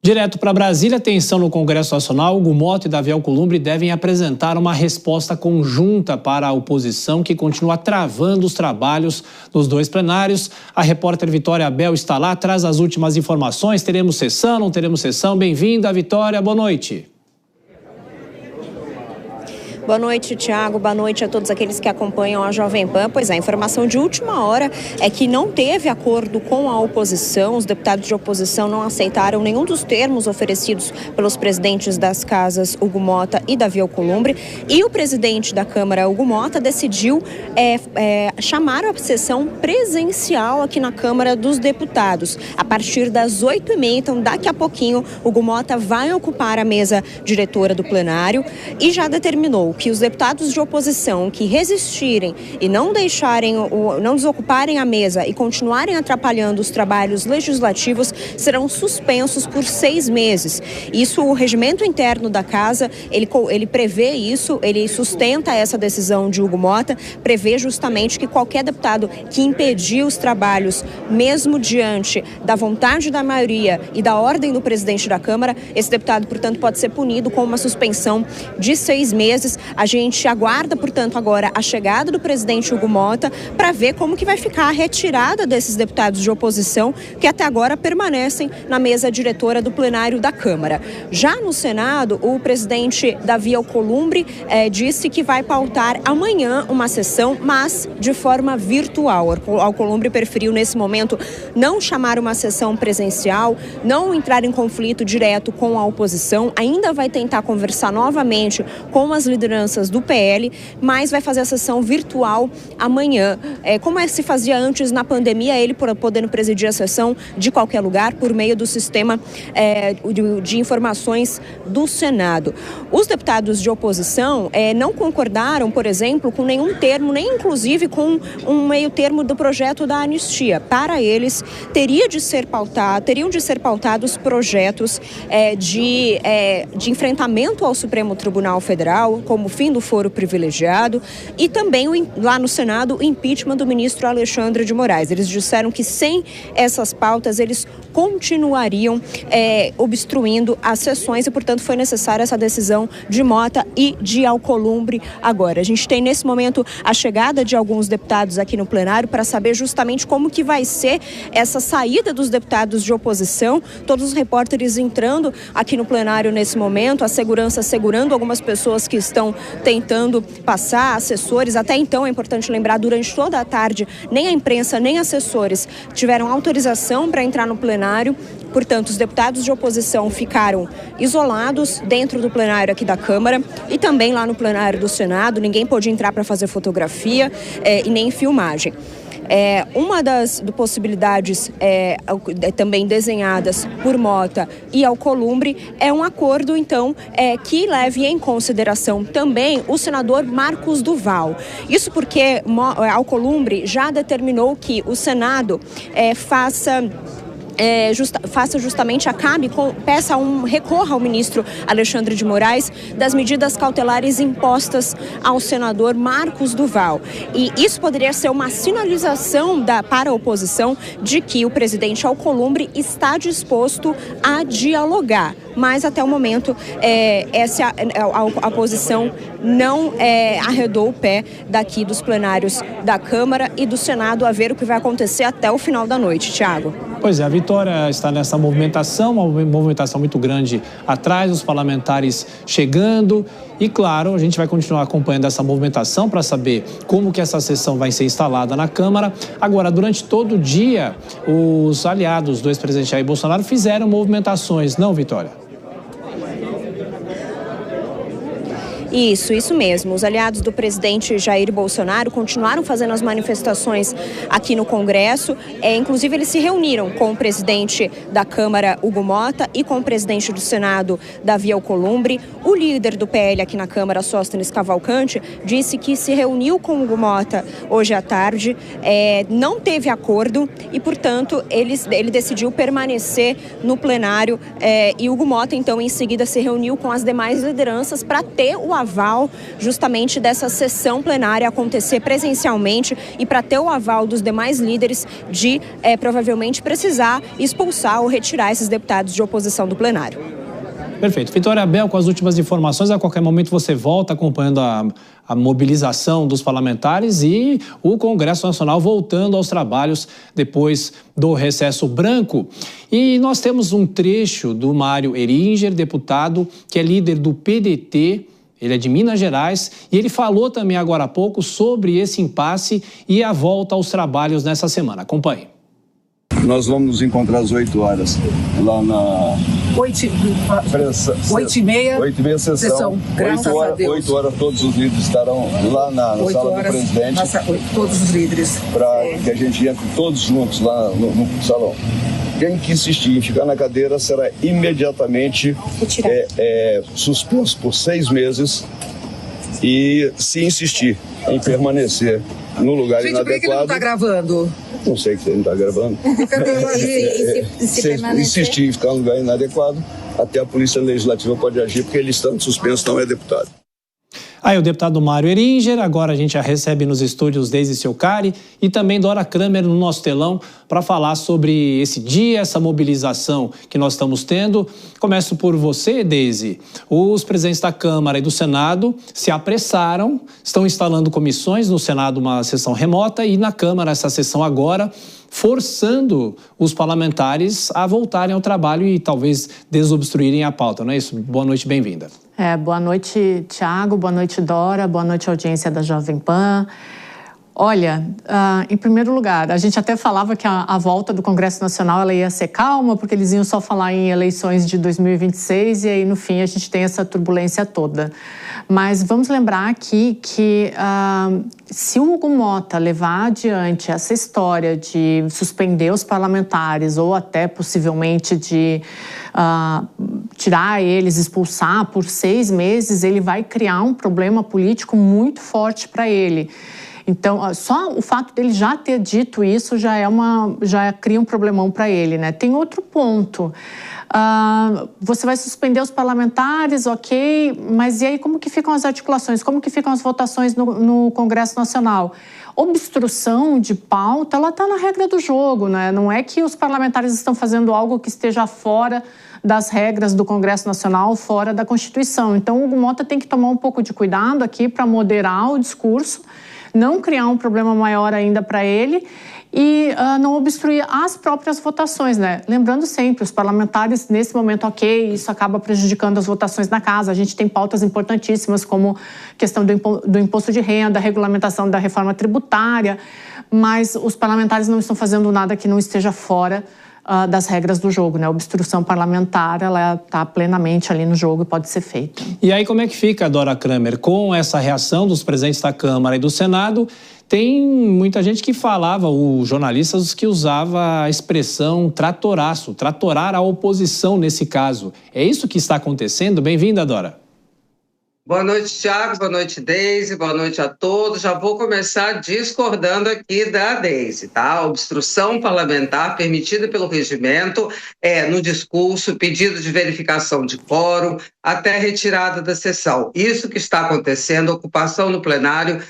Direto para Brasília, tensão no Congresso Nacional. Hugo Motta e Davi Alcolumbre devem apresentar uma resposta conjunta para a oposição, que continua travando os trabalhos dos dois plenários. A repórter Vitória Abel está lá, traz as últimas informações. Teremos sessão, não teremos sessão? Bem-vinda, Vitória, boa noite. Boa noite, Tiago. Boa noite a todos aqueles que acompanham a Jovem Pan. Pois é, a informação de última hora é que não teve acordo com a oposição. Os deputados de oposição não aceitaram nenhum dos termos oferecidos pelos presidentes das casas, Hugo Motta e Davi Alcolumbre. E o presidente da Câmara, Hugo Motta, decidiu chamar a sessão presencial aqui na Câmara dos Deputados. A partir das 8h30, então daqui a pouquinho, Hugo Motta vai ocupar a mesa diretora do plenário e já determinou que os deputados de oposição que resistirem e não desocuparem a mesa e continuarem atrapalhando os trabalhos legislativos serão suspensos por 6 meses. Isso, o regimento interno da casa, ele prevê isso, ele sustenta essa decisão de Hugo Motta, prevê justamente que qualquer deputado que impedir os trabalhos, mesmo diante da vontade da maioria e da ordem do presidente da Câmara, esse deputado, portanto, pode ser punido com uma suspensão de 6 meses. A gente aguarda, portanto, agora a chegada do presidente Hugo Motta para ver como que vai ficar a retirada desses deputados de oposição que até agora permanecem na mesa diretora do plenário da Câmara. Já no Senado, o presidente Davi Alcolumbre disse que vai pautar amanhã uma sessão, mas de forma virtual. Alcolumbre preferiu, nesse momento, não chamar uma sessão presencial, não entrar em conflito direto com a oposição, ainda vai tentar conversar novamente com as lideranças do PL, mas vai fazer a sessão virtual amanhã. Como se fazia antes na pandemia, ele podendo presidir a sessão de qualquer lugar por meio do sistema de informações do Senado. Os deputados de oposição não concordaram, por exemplo, com nenhum termo, nem inclusive com um meio termo do projeto da anistia. Para eles, teriam de ser pautados projetos de enfrentamento ao Supremo Tribunal Federal, como o fim do foro privilegiado, e também lá no Senado o impeachment do ministro Alexandre de Moraes. Eles disseram que sem essas pautas eles continuariam obstruindo as sessões e, portanto, foi necessária essa decisão de Motta e de Alcolumbre agora. A gente tem nesse momento a chegada de alguns deputados aqui no plenário para saber justamente como que vai ser essa saída dos deputados de oposição. Todos os repórteres entrando aqui no plenário nesse momento, a segurança segurando algumas pessoas que estão tentando passar, assessores. Até então, é importante lembrar, durante toda a tarde, nem a imprensa, nem assessores tiveram autorização para entrar no plenário. Portanto, os deputados de oposição ficaram isolados dentro do plenário aqui da Câmara e também lá no plenário do Senado. Ninguém pôde entrar para fazer fotografia e nem filmagem. Uma das possibilidades também desenhadas por Motta e Alcolumbre é um acordo, então, que leve em consideração também o senador Marcos Duval. Isso porque Alcolumbre já determinou que o Senado recorra ao ministro Alexandre de Moraes das medidas cautelares impostas ao senador Marcos Duval. E isso poderia ser uma sinalização para a oposição de que o presidente Alcolumbre está disposto a dialogar. Mas até o momento a oposição não arredou o pé daqui dos plenários da Câmara e do Senado, a ver o que vai acontecer até o final da noite, Tiago. Pois é, a Vitória está nessa movimentação, uma movimentação muito grande atrás, os parlamentares chegando e, claro, a gente vai continuar acompanhando essa movimentação para saber como que essa sessão vai ser instalada na Câmara. Agora, durante todo o dia, os aliados do ex-presidente Jair Bolsonaro fizeram movimentações, não, Vitória? Isso mesmo. Os aliados do presidente Jair Bolsonaro continuaram fazendo as manifestações aqui no Congresso. Inclusive, eles se reuniram com o presidente da Câmara, Hugo Motta, e com o presidente do Senado, Davi Alcolumbre. O líder do PL aqui na Câmara, Sóstenes Cavalcante, disse que se reuniu com Hugo Motta hoje à tarde, não teve acordo e, portanto, ele decidiu permanecer no plenário. E Hugo Motta, então, em seguida se reuniu com as demais lideranças para ter o aval justamente dessa sessão plenária acontecer presencialmente e para ter o aval dos demais líderes de provavelmente precisar expulsar ou retirar esses deputados de oposição do plenário. Perfeito. Vitória Abel, com as últimas informações, a qualquer momento você volta acompanhando a mobilização dos parlamentares e o Congresso Nacional voltando aos trabalhos depois do recesso branco. E nós temos um trecho do Mário Eringer, deputado, que é líder do PDT, ele é de Minas Gerais, e ele falou também agora há pouco sobre esse impasse e a volta aos trabalhos nessa semana. Acompanhe. Nós vamos nos encontrar às 8 horas, lá na... 8h30 sessão. 8 horas todos os líderes estarão lá na sala do presidente. Todos os líderes. Para que a gente entre todos juntos lá no salão. Quem que insistir em ficar na cadeira será imediatamente suspenso por 6 meses e se insistir em permanecer no lugar inadequado... Por que ele não está gravando? Não sei que você não está gravando. Se insistir em ficar no lugar inadequado, até a Polícia Legislativa pode agir, porque ele estando suspenso não é deputado. Aí o deputado Mário Eringer, agora a gente já recebe nos estúdios Deise Ciocari e também Dora Kramer no nosso telão para falar sobre esse dia, essa mobilização que nós estamos tendo. Começo por você, Deise. Os presidentes da Câmara e do Senado se apressaram, estão instalando comissões, no Senado uma sessão remota e na Câmara essa sessão agora, forçando os parlamentares a voltarem ao trabalho e talvez desobstruírem a pauta, não é isso? Boa noite, bem-vinda. Boa noite, Tiago, boa noite, Dora, boa noite, audiência da Jovem Pan. Olha, em primeiro lugar, a gente até falava que a volta do Congresso Nacional ela ia ser calma, porque eles iam só falar em eleições de 2026 e aí, no fim, a gente tem essa turbulência toda. Mas vamos lembrar aqui que se o Hugo Mota levar adiante essa história de suspender os parlamentares ou até possivelmente de tirar eles, expulsar por 6 meses, ele vai criar um problema político muito forte para ele. Então, só o fato dele já ter dito isso já cria um problemão para ele, né? Tem outro ponto. Você vai suspender os parlamentares, ok, mas e aí como que ficam as articulações? Como que ficam as votações no Congresso Nacional? Obstrução de pauta, ela está na regra do jogo, né? Não é que os parlamentares estão fazendo algo que esteja fora das regras do Congresso Nacional, fora da Constituição. Então, o Hugo Mota tem que tomar um pouco de cuidado aqui para moderar o discurso, não criar um problema maior ainda para ele e não obstruir as próprias votações, né? Lembrando sempre, os parlamentares, nesse momento, ok, isso acaba prejudicando as votações na casa. A gente tem pautas importantíssimas como questão do imposto de renda, a regulamentação da reforma tributária, mas os parlamentares não estão fazendo nada que não esteja fora das regras do jogo, né? A obstrução parlamentar, ela está plenamente ali no jogo e pode ser feita. E aí como é que fica, Dora Kramer, com essa reação dos presidentes da Câmara e do Senado? Tem muita gente que falava, os jornalistas que usava a expressão tratoraço, tratorar a oposição nesse caso. É isso que está acontecendo? Bem-vinda, Dora. Boa noite, Tiago, boa noite, Deise, boa noite a todos. Já vou começar discordando aqui da Deise, tá? A obstrução parlamentar permitida pelo regimento no discurso, pedido de verificação de quórum, até retirada da sessão. Isso que está acontecendo, ocupação no plenário,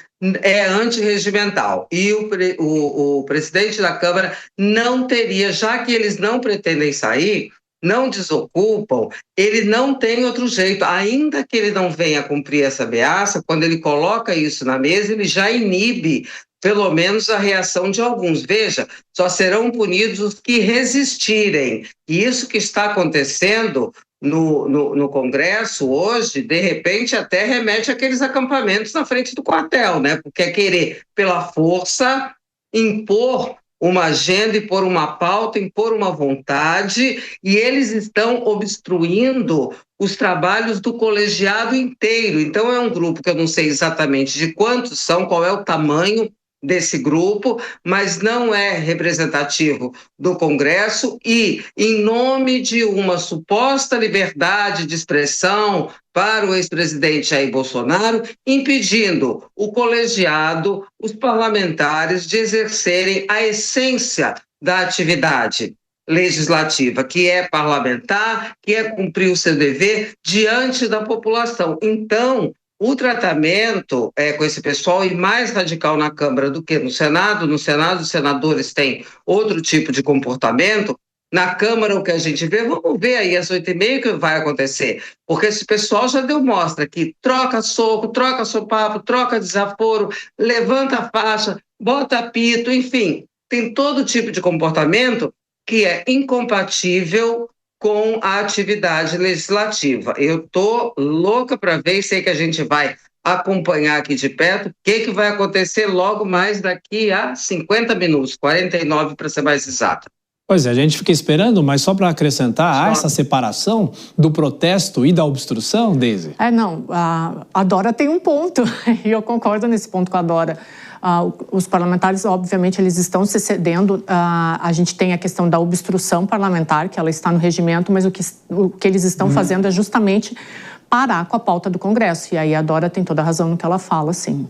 é antirregimental. E o presidente da Câmara não teria, já que eles não pretendem sair, não desocupam, ele não tem outro jeito. Ainda que ele não venha cumprir essa ameaça, quando ele coloca isso na mesa, ele já inibe, pelo menos, a reação de alguns. Veja, só serão punidos os que resistirem. E isso que está acontecendo no Congresso hoje, de repente, até remete àqueles acampamentos na frente do quartel, né? Porque é querer, pela força, impor uma agenda, impor uma pauta, impor uma vontade, e eles estão obstruindo os trabalhos do colegiado inteiro. Então, é um grupo que eu não sei exatamente de quantos são, qual é o tamanho desse grupo, mas não é representativo do Congresso e, em nome de uma suposta liberdade de expressão para o ex-presidente Jair Bolsonaro, impedindo o colegiado, os parlamentares, de exercerem a essência da atividade legislativa, que é parlamentar, que é cumprir o seu dever diante da população. Então, o tratamento com esse pessoal é mais radical na Câmara do que no Senado. No Senado, os senadores têm outro tipo de comportamento. Na Câmara, o que a gente vê, vamos ver aí às 8h30 o que vai acontecer. Porque esse pessoal já deu mostra que troca soco, troca sopapo, troca desaforo, levanta a faixa, bota apito, enfim. Tem todo tipo de comportamento que é incompatível com a atividade legislativa. Eu estou louca para ver, sei que a gente vai acompanhar aqui de perto, o que vai acontecer logo mais daqui a 50 minutos, 49 para ser mais exata. Pois é, a gente fica esperando, mas só para acrescentar, há essa separação do protesto e da obstrução, Deise? Não, a Dora tem um ponto, e eu concordo nesse ponto com a Dora. Os parlamentares, obviamente, eles estão se cedendo. A gente tem a questão da obstrução parlamentar, que ela está no regimento, mas o que eles estão fazendo é justamente parar com a pauta do Congresso. E aí a Dora tem toda a razão no que ela fala, sim.